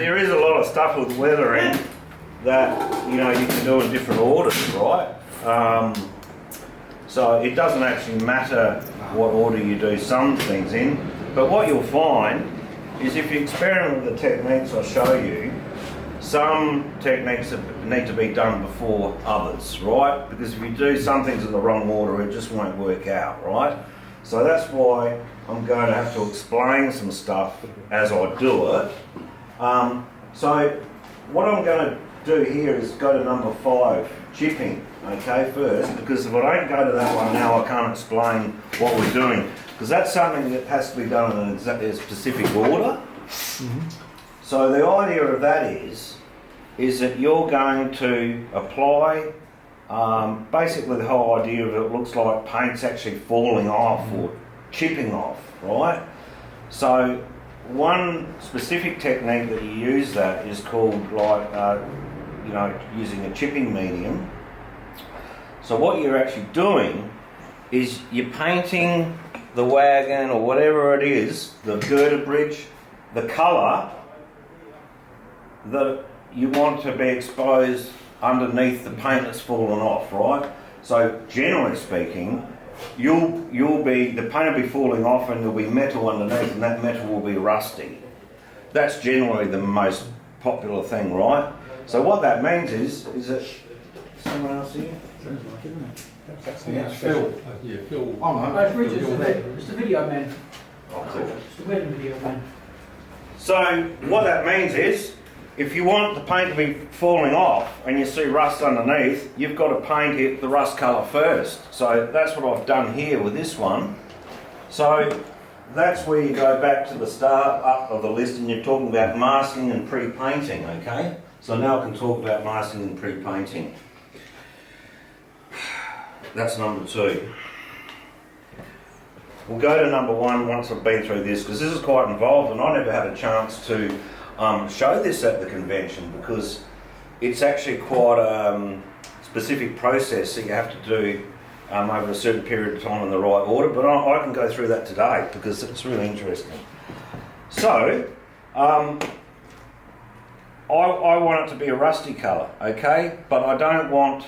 there is a lot of stuff with weathering that, you can do in different orders, right? So it doesn't actually matter what order you do some things in, but what you'll find is if you experiment with the techniques I show you, some techniques need to be done before others, right? Because if you do some things in the wrong order, it just won't work out, right? So that's why I'm going to have to explain some stuff as I do it. So what I'm going to do here is go to number 5, chipping, okay, first, because if I don't go to that one now, I can't explain what we're doing, because that's something that has to be done in a specific order. So the idea of that is that you're going to apply, basically the whole idea of it looks like paint's actually falling off or chipping off, right? So one specific technique that you use that is called using a chipping medium. So what you're actually doing is you're painting the wagon or whatever it is, the girder bridge, the colour that you want to be exposed underneath the paint that's fallen off, right? So generally speaking, the paint will be falling off and there'll be metal underneath, and that metal will be rusty. That's generally the most popular thing, right? So what that means is that someone else here? It's Phil. Phil. Oh no, it's Richard. It's the video man. Oh, cool. It's the wedding video man. So what that means is, if you want the paint to be falling off and you see rust underneath, you've got to paint it the rust colour first. So that's what I've done here with this one. So that's where you go back to the start up of the list and you're talking about masking and pre-painting, okay? So now I can talk about masking and pre-painting. That's number 2. We'll go to number 1 once I've been through this, because this is quite involved and I never had a chance to show this at the convention, because it's actually quite a specific process that you have to do over a certain period of time in the right order, but I can go through that today because it's really interesting. So, I want it to be a rusty colour, okay? But I don't want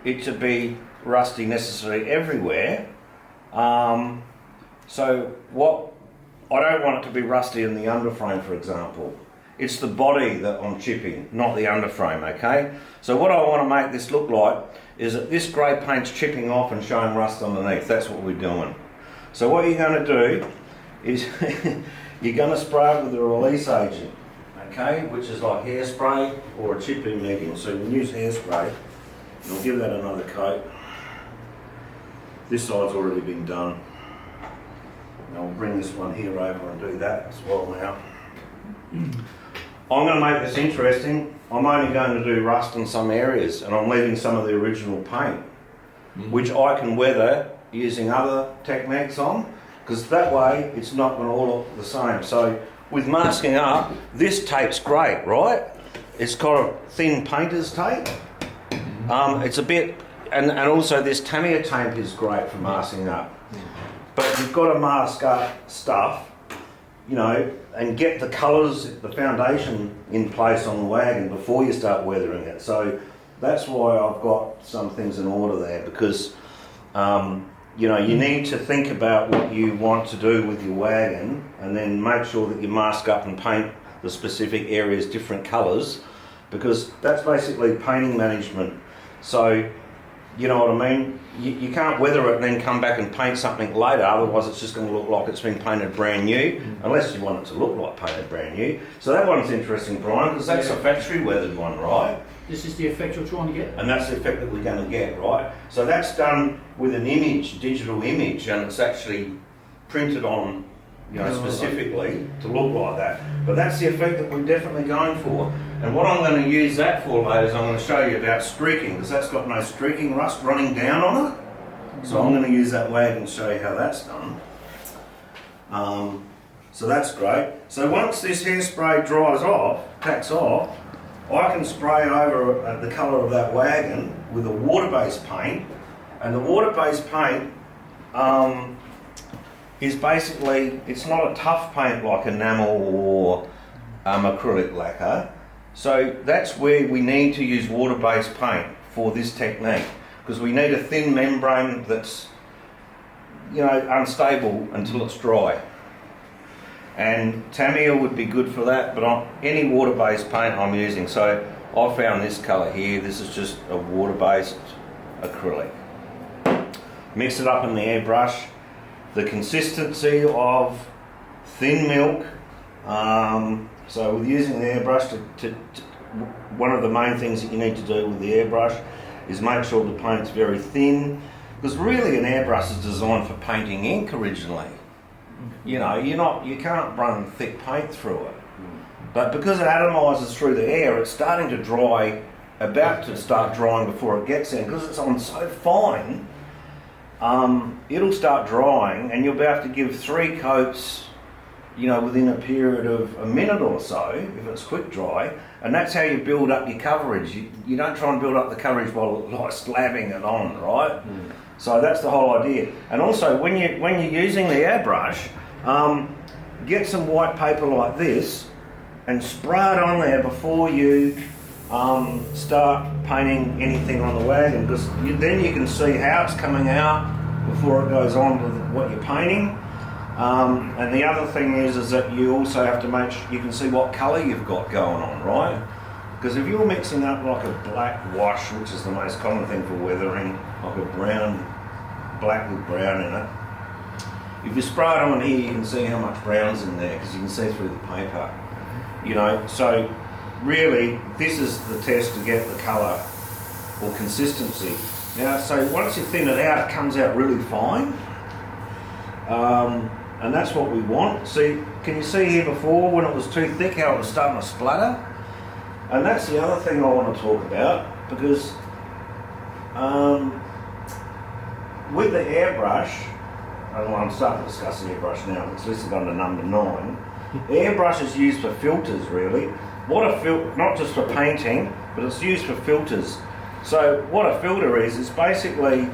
it to be rusty necessarily everywhere. So I don't want it to be rusty in the underframe, for example. It's the body that I'm chipping, not the underframe, okay? So what I want to make this look like is that this grey paint's chipping off and showing rust underneath. That's what we're doing. So what you're going to do is you're going to spray it with a release agent, okay? Which is like hairspray or a chipping medium. So you can use hairspray, and I'll give that another coat. This side's already been done. And I'll bring this one here over and do that as well now. I'm going to make this interesting. I'm only going to do rust in some areas and I'm leaving some of the original paint, which I can weather using other techniques on, because that way it's not going to all look the same. So with masking up, this tape's great, right? It's got a thin painter's tape. It's a bit, and also this Tamiya tape is great for masking up. But you've got to mask up stuff, and get the colours, the foundation in place on the wagon before you start weathering it. So that's why I've got some things in order there, because you need to think about what you want to do with your wagon and then make sure that you mask up and paint the specific areas different colours, because that's basically painting management. So, you know what I mean? You can't weather it and then come back and paint something later, otherwise it's just going to look like it's been painted brand new, unless you want it to look like painted brand new. So that one's interesting, Brian, because that's a factory weathered one, right? This is the effect you're trying to get? And that's the effect that we're going to get, right? So that's done with an image, digital image, and it's actually printed on, specifically to look like that. But that's the effect that we're definitely going for. And what I'm going to use that for later is I'm going to show you about streaking, because that's got no streaking rust running down on it. So I'm going to use that wagon and show you how that's done. So that's great. So once this hairspray dries off, packs off, I can spray over the colour of that wagon with a water-based paint. And the water-based paint is basically, it's not a tough paint like enamel or acrylic lacquer. So that's where we need to use water-based paint for this technique, because we need a thin membrane that's, you know, unstable until it's dry. And Tamiya would be good for that, but on any water-based paint I'm using. So I found this colour here. This is just a water-based acrylic. Mix it up in the airbrush. The consistency of thin milk. So with using the airbrush, one of the main things that you need to do with the airbrush is make sure the paint's very thin, because really an airbrush is designed for painting ink originally. You know, you can't run thick paint through it. But because it atomises through the air, it's starting to dry, about to start drying before it gets in. Because it's on so fine, it'll start drying, and you'll be able to give 3 coats, you know, within a period of a minute or so, if it's quick dry. And that's how you build up your coverage. You don't try and build up the coverage while like slabbing it on, right? So that's the whole idea. And also, when you're using the airbrush, get some white paper like this and spray it on there before you start painting anything on the wagon, because then you can see how it's coming out before it goes on with what you're painting. And the other thing is that you also have to make sure you can see what colour you've got going on, right? Because if you're mixing up like a black wash, which is the most common thing for weathering, like a brown, black with brown in it, if you spray it on here, you can see how much brown's in there, because you can see through the paper. You know, so really this is the test to get the colour or consistency. Now, so once you thin it out, it comes out really fine. And that's what we want. See, can you see here before when it was too thick how it was starting to splatter? And that's the other thing I want to talk about, because with the airbrush, and I'm starting to discuss the airbrush now, it's listed under number 9. The airbrush is used for filters, really. What a filter, not just for painting, but it's used for filters. So what a filter is basically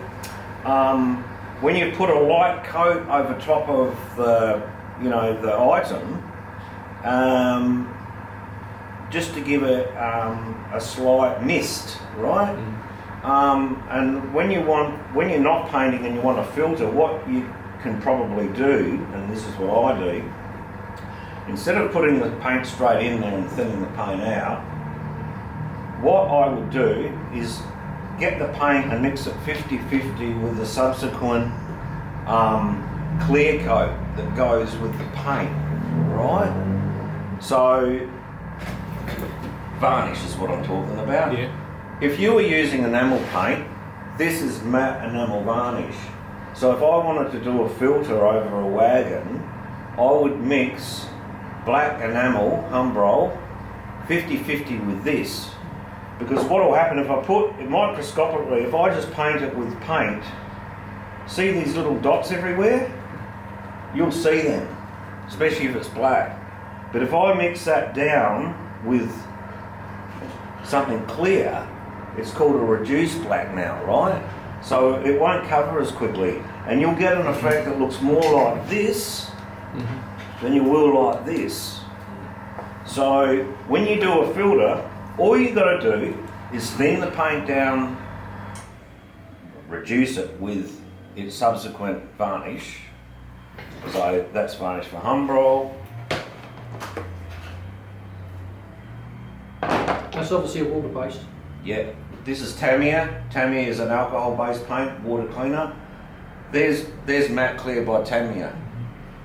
when you put a light coat over top of the, you know, the item, just to give it a slight mist, right? And when you're not painting and you want a filter, what you can probably do, and this is what I do, instead of putting the paint straight in there and thinning the paint out, what I would do is get the paint and mix it 50-50 with the subsequent clear coat that goes with the paint, right? So varnish is what I'm talking about. Yeah. If you were using enamel paint, this is matte enamel varnish. So if I wanted to do a filter over a wagon, I would mix black enamel, Humbrol, 50-50 with this. Because what will happen if I put it microscopically, if I just paint it with paint, see these little dots everywhere? You'll see them, especially if it's black. But if I mix that down with something clear, it's called a reduced black now, right? So it won't cover as quickly, and you'll get an effect that looks more like this than you will like this. So when you do a filter, all you got to do is thin the paint down, reduce it with its subsequent varnish. So that's varnish for Humbrol. That's obviously a water-based. Yeah, this is Tamiya. Tamiya is an alcohol-based paint, water cleaner. There's Matte Clear by Tamiya.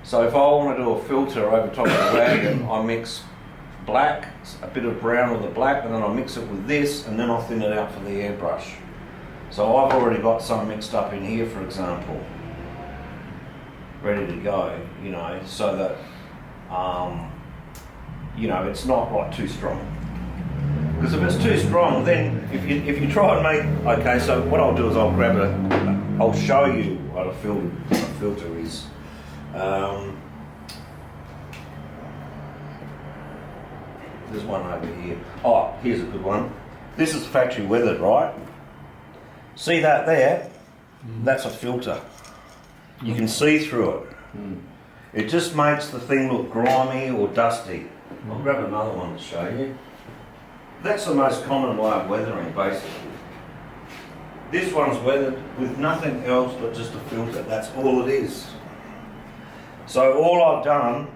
So if I want to do a filter over top of the wagon, I mix black, a bit of brown with the black, and then I mix it with this, and then I'll thin it out for the airbrush. So I've already got some mixed up in here, for example, ready to go, you know, so that, you know, it's not like too strong. Because if it's too strong, then if you try and make, okay, so what I'll do is I'll grab I'll show you what a filter is. There's one over here. Oh, here's a good one. This is factory weathered, right? See that there? That's a filter. You can see through it. It just makes the thing look grimy or dusty. I'll grab another one to show you. That's the most common way of weathering, basically. This one's weathered with nothing else but just a filter. That's all it is. So all I've done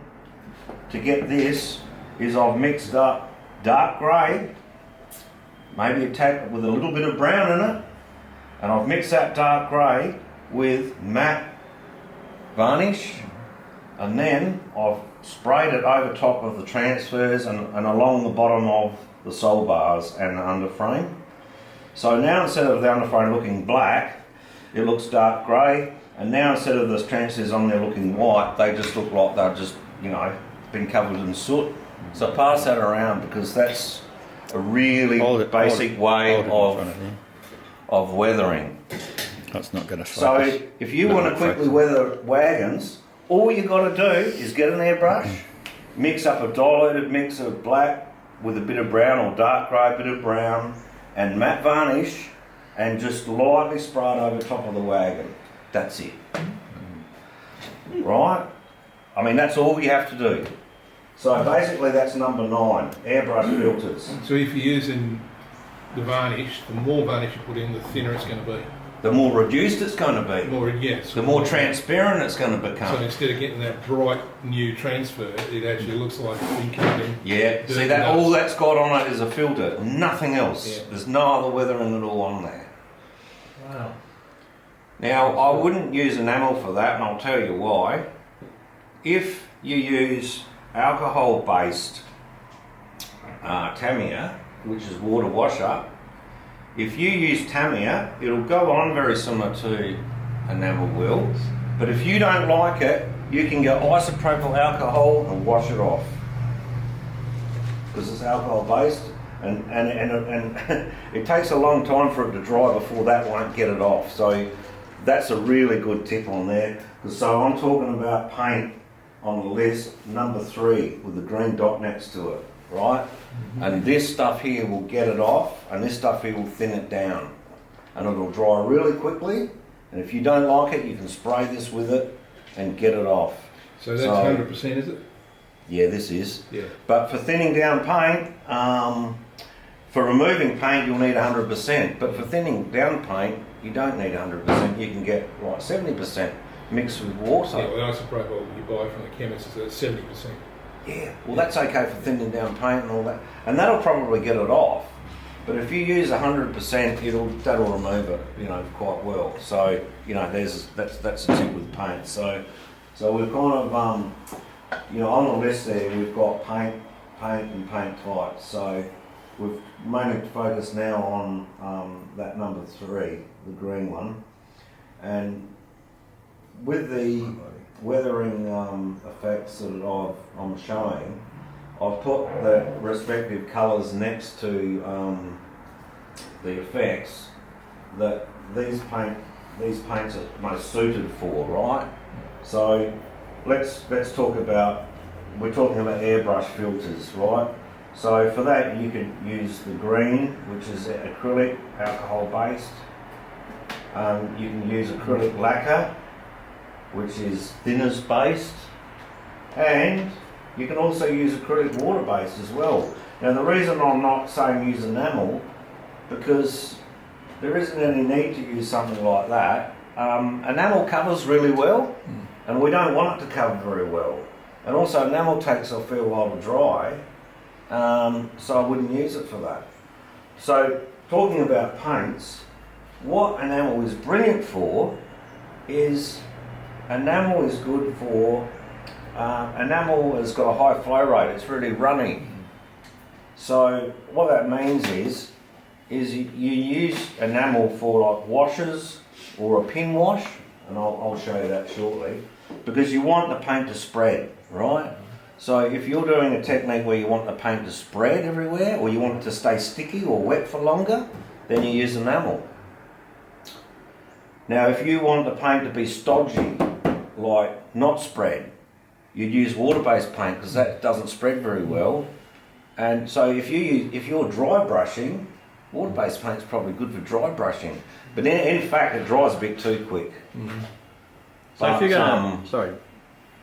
to get this is I've mixed up dark grey, maybe attacked with a little bit of brown in it, and I've mixed that dark grey with matte varnish, and then I've sprayed it over top of the transfers and along the bottom of the sole bars and the underframe. So now instead of the underframe looking black, it looks dark grey, and now instead of the transfers on there looking white, they just look like they're just, you know, been covered in soot. So pass that around, because that's a really basic way of weathering. That's not going to So focus. if you want to quickly weather wagons, all you got to do is get an airbrush, mix up a diluted mix of black with a bit of brown or dark grey, bit of brown, and matte varnish, and just lightly spray it over top of the wagon. That's it. Right? I mean, that's all you have to do. So basically that's number 9, airbrush filters. So if you're using the varnish, the more varnish you put in, the thinner it's going to be. The more reduced it's going to be, Yes. the more transparent it's going to So become. instead of getting that bright new transfer, it actually looks like it's been covered in. Yeah, see that all that's got on it is a filter, nothing else. Yeah. There's no other weathering at all on there. Wow. Now, I wouldn't use enamel for that, and I'll tell you why. If you use alcohol-based Tamiya, which is water wash-up, if you use Tamiya, it'll go on very similar to enamel will, but if you don't like it, you can get isopropyl alcohol and wash it off, because it's alcohol-based, and it takes a long time for it to dry before that won't get it off. So that's a really good tip on there. So I'm talking about paint on the list, number 3, with the green dot next to it, right? And this stuff here will get it off, and this stuff here will thin it down, and it'll dry really quickly. And if you don't like it, you can spray this with it and get it off. So that's 100%, is it? Yeah, this is. Yeah. But for thinning down paint, for removing paint, you'll need 100%. But for thinning down paint, you don't need 100%. You can get like 70% mixed with water. Yeah, well, isopropyl you buy from the chemist is at 70%. Yeah, well that's okay for thinning down paint and all that, and that'll probably get it off. But if you use 100%, that'll remove it, you know, quite well. So you know, that's a tip with paint. So we've kind of you know, on the list there we've got paint, and paint types. So we've mainly focused now on that number 3, the green one, and with the weathering effects that I'm showing, I've put the respective colours next to the effects that these paints are most suited for, right? So let's talk about, we're talking about airbrush filters, right? So for that you could use the green, which is acrylic, alcohol based. You can use acrylic lacquer, which is thinners based, and you can also use acrylic water based as well. Now the reason I'm not saying use enamel, because there isn't any need to use something like that. Enamel covers really well, and we don't want it to cover very well. And also enamel takes a fair while to dry, so I wouldn't use it for that. So talking about paints, what enamel is brilliant for is, enamel is good for, enamel has got a high flow rate, it's really runny. So what that means is you use enamel for like washes or a pin wash, and I'll show you that shortly, because you want the paint to spread, right? So if you're doing a technique where you want the paint to spread everywhere, or you want it to stay sticky or wet for longer, then you use enamel. Now if you want the paint to be stodgy, like not spread, you'd use water-based paint, because that doesn't spread very well. And so if you're dry brushing, water-based paint's probably good for dry brushing, but in fact it dries a bit too quick. So if you're going to, sorry,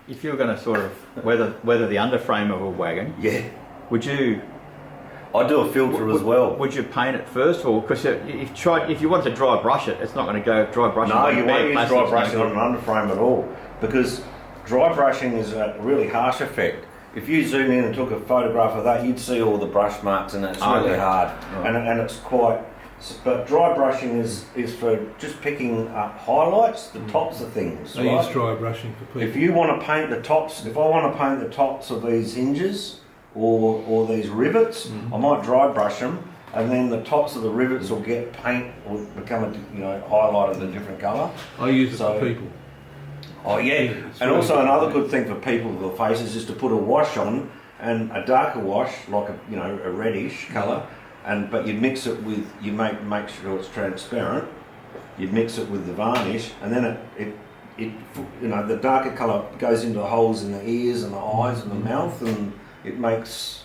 if you were going to sort of weather the underframe of a wagon, Yeah. would you I do a filter as well. Would you paint it first, or because if you wanted to dry brush it, it's not going to go dry brushing. No, on you bare won't use plastic, dry it's brushing no on an underframe at all, because dry brushing is a really harsh effect. If you zoom in and took a photograph of that, you'd see all the brush marks, and it's really hard, and it's quite. But dry brushing is for just picking up highlights, the tops of things. I use dry brushing for people. If you want to paint the tops, if I want to paint the tops of these hinges or these rivets, I might dry brush them, and then the tops of the rivets will get paint or become highlighted a different colour. I use it for people. Oh yeah, and also another good thing for people with their faces is to put a wash on, and a darker wash, like a reddish colour, but you mix it with, you make sure it's transparent. You mix it with the varnish, and then it the darker colour goes into the holes in the ears and the eyes and the mouth, and it makes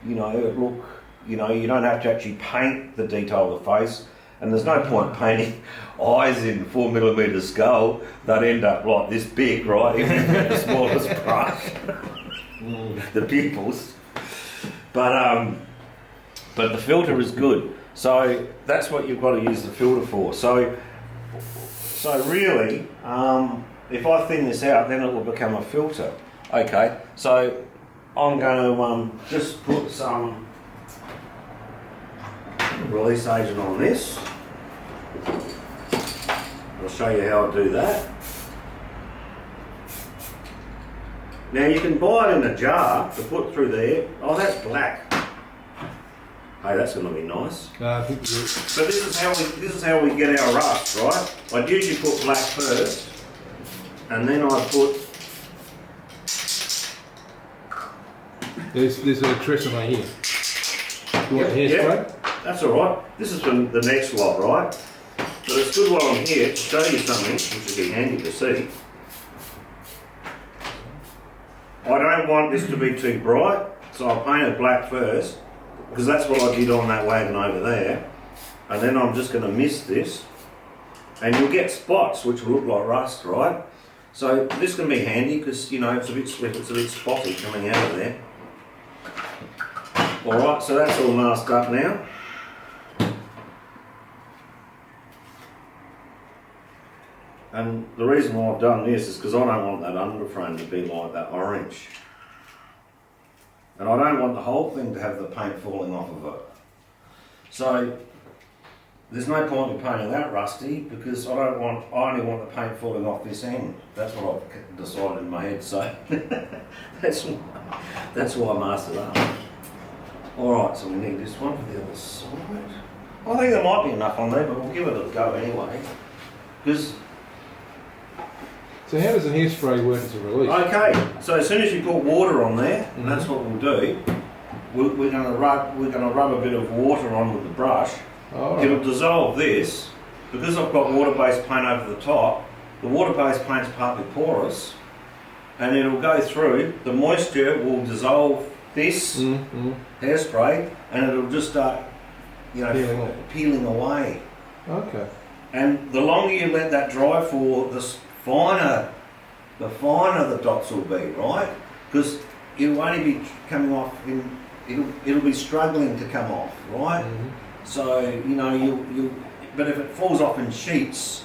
it look. You don't have to actually paint the detail of the face. And there's no point painting eyes in 4mm scale that end up like this big, right? Even with the smallest brush, the pupils. But the filter is good. So that's what you've got to use the filter for. So really, if I thin this out, then it will become a filter. Okay. So I'm going to just put some release agent on this. I'll show you how I do that. Now you can buy it in a jar to put through there. Oh, that's black. Hey, that's going to be nice. I think So this is how we get our rust, right? I'd usually put black first, and then I put. there's a tresemme here. You want hairspray? That's all right. This is for the next lot, right? But it's good while I'm here to show you something, which would be handy to see. I don't want this to be too bright, so I'll paint it black first, because that's what I did on that wagon over there. And then I'm just going to mist this, and you'll get spots which will look like rust, right? So this can be handy because it's a bit slip, it's a bit spotty coming out of there. All right, so that's all masked up now. And the reason why I've done this is because I don't want that underframe to be like that orange. And I don't want the whole thing to have the paint falling off of it. So there's no point in painting that rusty because I only want the paint falling off this end. That's what I've decided in my head, so that's why I masked it up. Alright, so we need this one for the other side. I think there might be enough on there, but we'll give it a go anyway. So how does the hairspray work as a release? Okay, so as soon as you put water on there, and that's what we'll do, we're going to rub a bit of water on with the brush. Oh, It'll dissolve this. Because I've got water-based paint over the top, the water-based paint's partly porous, and it'll go through, the moisture will dissolve this hairspray, and it'll just start peeling away. Okay. And the longer you let that dry for, the finer the dots will be, right? Because it'll only be coming off it'll be struggling to come off, right? So but if it falls off in sheets,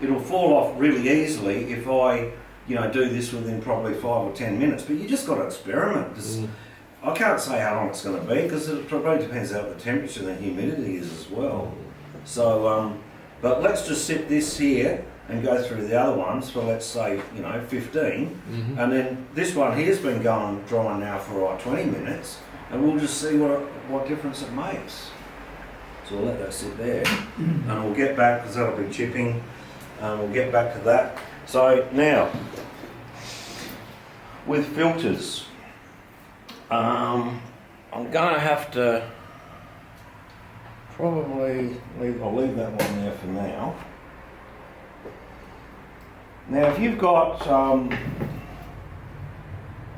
it'll fall off really easily if I do this within probably 5 or 10 minutes. But you just got to experiment. I can't say how long it's going to be because it probably depends on what the temperature and the humidity is as well. So but let's just sit this here and go through the other ones for, let's say, 15, and then this one here's been going dry now for like 20 minutes, and we'll just see what difference it makes. So we'll let that sit there, and we'll get back, because that'll be chipping, and we'll get back to that. So now, with filters, I'm going to have to probably I'll leave that one there for now. Now, if you've got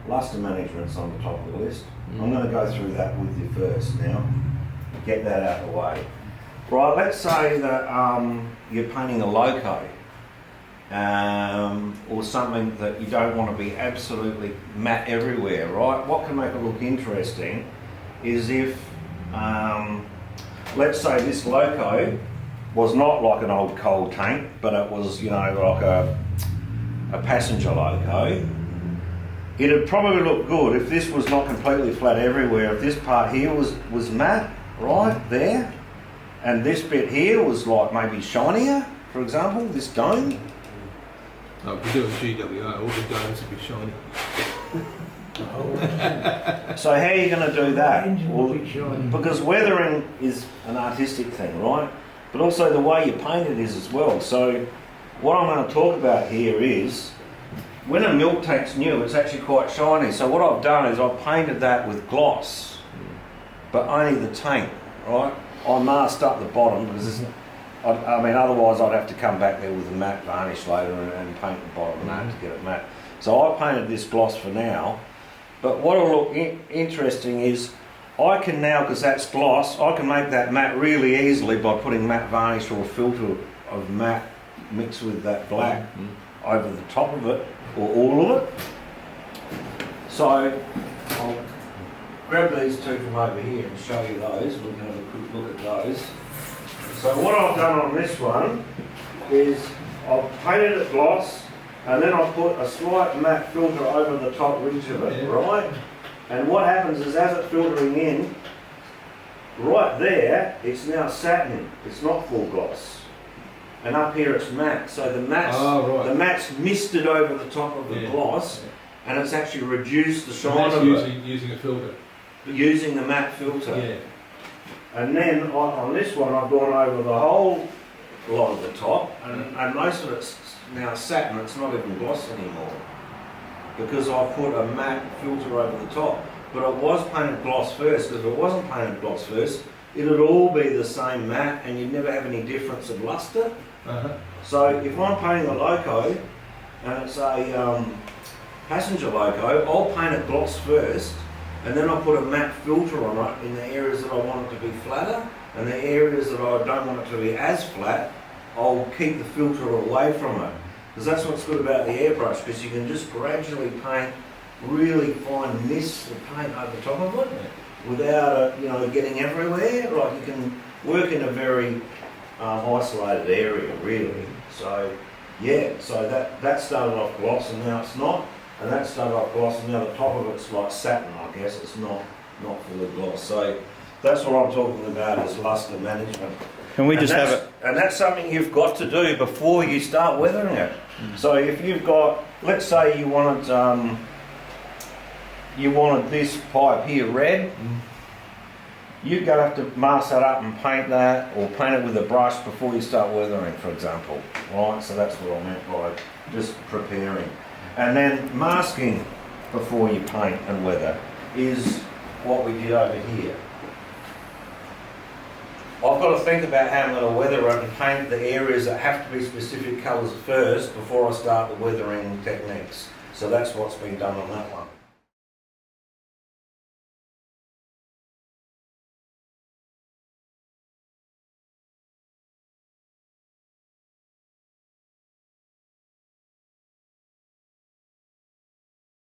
luster managements on the top of the list, I'm going to go through that with you first now, get that out of the way. Right, let's say that you're painting a loco. or something that you don't want to be absolutely matte everywhere, right? What can make it look interesting is if, let's say this loco was not like an old coal tank, but it was, you know, like a passenger loco. It'd probably look good if this was not completely flat everywhere. If this part here was matte, right there, and this bit here was like maybe shinier, for example, this dome. Oh, if you do a GWO, all the domes would be shiny. So how are you going to do that? Engine Well, will be shiny. because weathering is an artistic thing, right? But also the way you paint it is as well. So what I'm going to talk about here is when a milk tank's new, it's actually quite shiny. So what I've done is I've painted that with gloss, but only the tank, right? I masked up the bottom because it's, I mean, otherwise I'd have to come back there with a matte varnish later and paint the bottom matte to get it matte. So I painted this gloss for now. But what will look interesting is I can now, because that's gloss, I can make that matte really easily by putting matte varnish or a filter of matte mixed with that black over the top of it, or all of it. So I'll grab these two from over here and show you those. We can have a quick look at those. So what I've done on this one is I've painted it gloss, and then I've put a slight matte filter over the top ridge of it, right? And what happens is as it's filtering in, right there, it's now satin. It's not full gloss. And up here it's matte. So the matte's misted over the top of the gloss, and it's actually reduced the shine of it. Using a filter. Using the matte filter. Yeah. And then on this one I've gone over the whole lot of the top, and most of it's now satin. It's not even gloss anymore because I put a matte filter over the top. But it was painted gloss first, because if it wasn't painted gloss first, it'd all be the same matte and you'd never have any difference of luster. So if I'm painting a loco and it's a passenger loco, I'll paint it gloss first, and then I'll put a matte filter on it in the areas that I want it to be flatter, and the areas that I don't want it to be as flat, I'll keep the filter away from it. Because that's what's good about the airbrush, because you can just gradually paint really fine mists of paint over the top of it without it, you know, getting everywhere. Like you can work in a very isolated area, really. So yeah, so that started off gloss and now it's not, and that started off gloss and now the top of it's like satin. I guess it's not full of gloss. So that's what I'm talking about is luster management. Can we just have it? And that's something you've got to do before you start weathering it. So if you've got, let's say you wanted this pipe here red, you're going to have to mask that up and paint that, or paint it with a brush before you start weathering, for example. Right, so that's what I meant by just preparing. And then masking before you paint and weather is what we did over here. I've got to think about how I'm going to weather it and paint the areas that have to be specific colours first before I start the weathering techniques. So that's what's been done on that one.